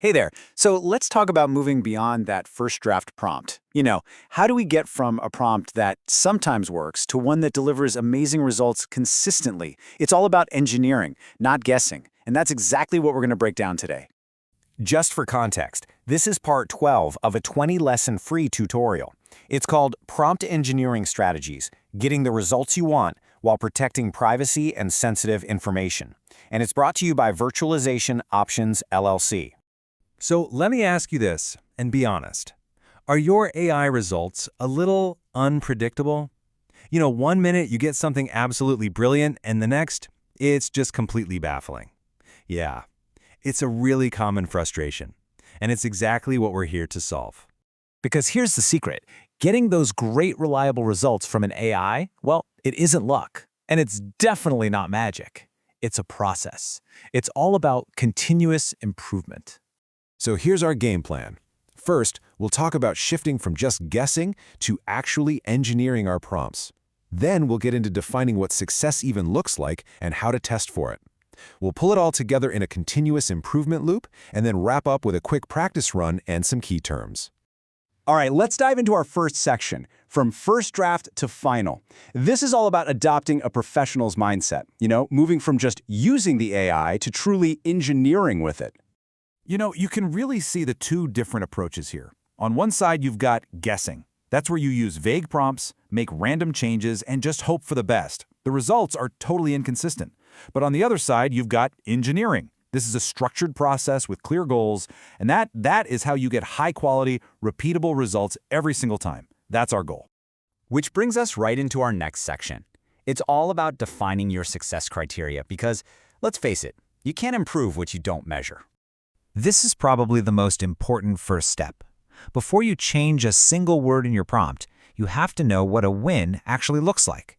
Hey there. So let's talk about moving beyond that first draft prompt. How do we get from a prompt that sometimes works to one that delivers amazing results consistently? It's all about engineering, not guessing. And that's exactly what we're going to break down today. Just for context, this is part 12 of a 20-lesson free tutorial. It's called Prompt Engineering Strategies, Getting the Results You Want while Protecting Privacy and Sensitive Information. And it's brought to you by Virtualization Options LLC. So let me ask you this, and be honest. Are your AI results a little unpredictable? 1 minute you get something absolutely brilliant, and the next, it's just completely baffling. Yeah, it's a really common frustration, and it's exactly what we're here to solve. Because here's the secret. Getting those great reliable results from an AI, well, it isn't luck. And it's definitely not magic. It's a process. It's all about continuous improvement. So here's our game plan. First, we'll talk about shifting from just guessing to actually engineering our prompts. Then we'll get into defining what success even looks like and how to test for it. We'll pull it all together in a continuous improvement loop and then wrap up with a quick practice run and some key terms. All right, let's dive into our first section, from first draft to final. This is all about adopting a professional's mindset, moving from just using the AI to truly engineering with it. You can really see the two different approaches here. On one side, you've got guessing. That's where you use vague prompts, make random changes, and just hope for the best. The results are totally inconsistent. But on the other side, you've got engineering. This is a structured process with clear goals, and that is how you get high-quality, repeatable results every single time. That's our goal. Which brings us right into our next section. It's all about defining your success criteria because, let's face it, you can't improve what you don't measure. This is probably the most important first step. Before you change a single word in your prompt, you have to know what a win actually looks like.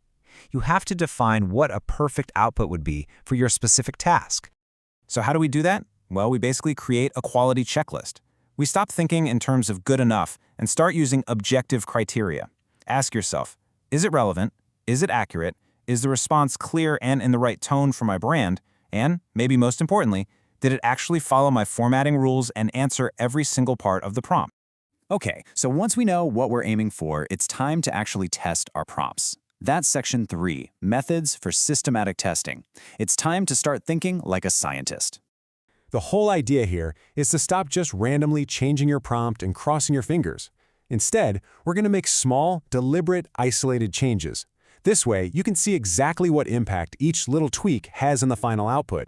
You have to define what a perfect output would be for your specific task. So how do we do that? Well, we basically create a quality checklist. We stop thinking in terms of good enough and start using objective criteria. Ask yourself, is it relevant? Is it accurate? Is the response clear and in the right tone for my brand? And, maybe most importantly, did it actually follow my formatting rules and answer every single part of the prompt? Okay, so once we know what we're aiming for, it's time to actually test our prompts. That's section 3, Methods for Systematic Testing. It's time to start thinking like a scientist. The whole idea here is to stop just randomly changing your prompt and crossing your fingers. Instead, we're going to make small, deliberate, isolated changes. This way, you can see exactly what impact each little tweak has on the final output.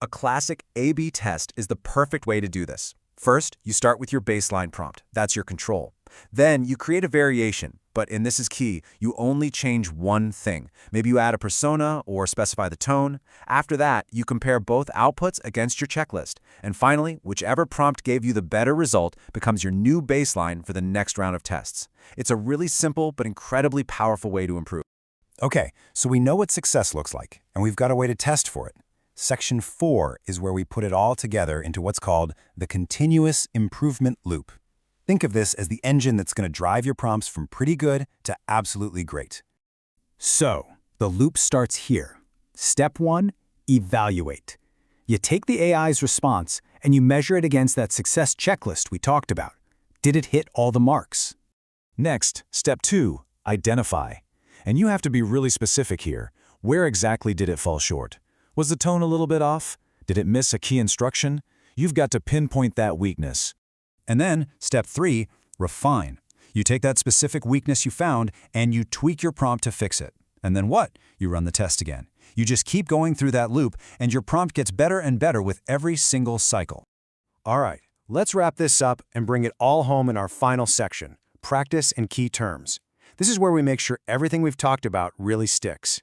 A classic A/B test is the perfect way to do this. First, you start with your baseline prompt. That's your control. Then you create a variation, and this is key, you only change one thing. Maybe you add a persona or specify the tone. After that, you compare both outputs against your checklist. And finally, whichever prompt gave you the better result becomes your new baseline for the next round of tests. It's a really simple but incredibly powerful way to improve. Okay, so we know what success looks like, and we've got a way to test for it. Section 4 is where we put it all together into what's called the continuous improvement loop. Think of this as the engine that's going to drive your prompts from pretty good to absolutely great. So, the loop starts here. Step 1, evaluate. You take the AI's response and you measure it against that success checklist we talked about. Did it hit all the marks? Next, step 2, identify. And you have to be really specific here. Where exactly did it fall short? Was the tone a little bit off? Did it miss a key instruction? You've got to pinpoint that weakness. And then, step 3, refine. You take that specific weakness you found and you tweak your prompt to fix it. And then what? You run the test again. You just keep going through that loop and your prompt gets better and better with every single cycle. All right, let's wrap this up and bring it all home in our final section, practice and key terms. This is where we make sure everything we've talked about really sticks.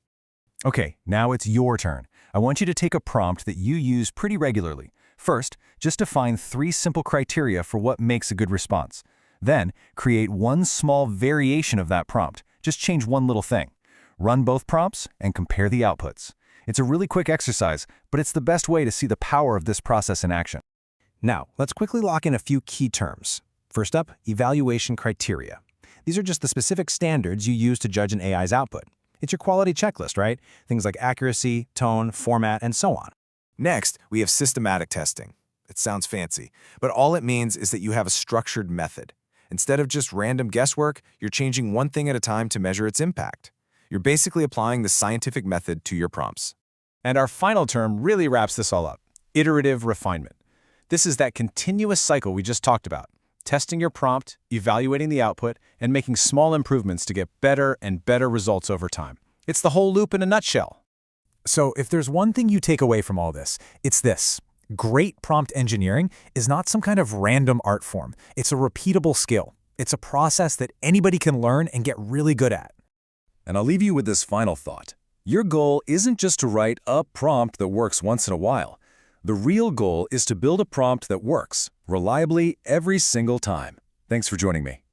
Okay, now it's your turn. I want you to take a prompt that you use pretty regularly. First, just define 3 simple criteria for what makes a good response. Then, create one small variation of that prompt. Just change one little thing. Run both prompts and compare the outputs. It's a really quick exercise, but it's the best way to see the power of this process in action. Now, let's quickly lock in a few key terms. First up, evaluation criteria. These are just the specific standards you use to judge an AI's output. It's your quality checklist, right? Things like accuracy, tone, format, and so on. Next, we have systematic testing. It sounds fancy, but all it means is that you have a structured method. Instead of just random guesswork, you're changing one thing at a time to measure its impact. You're basically applying the scientific method to your prompts. And our final term really wraps this all up: iterative refinement. This is that continuous cycle we just talked about: testing your prompt, evaluating the output, and making small improvements to get better and better results over time. It's the whole loop in a nutshell. So if there's one thing you take away from all this, it's this. Great prompt engineering is not some kind of random art form. It's a repeatable skill. It's a process that anybody can learn and get really good at. And I'll leave you with this final thought. Your goal isn't just to write a prompt that works once in a while. The real goal is to build a prompt that works reliably every single time. Thanks for joining me.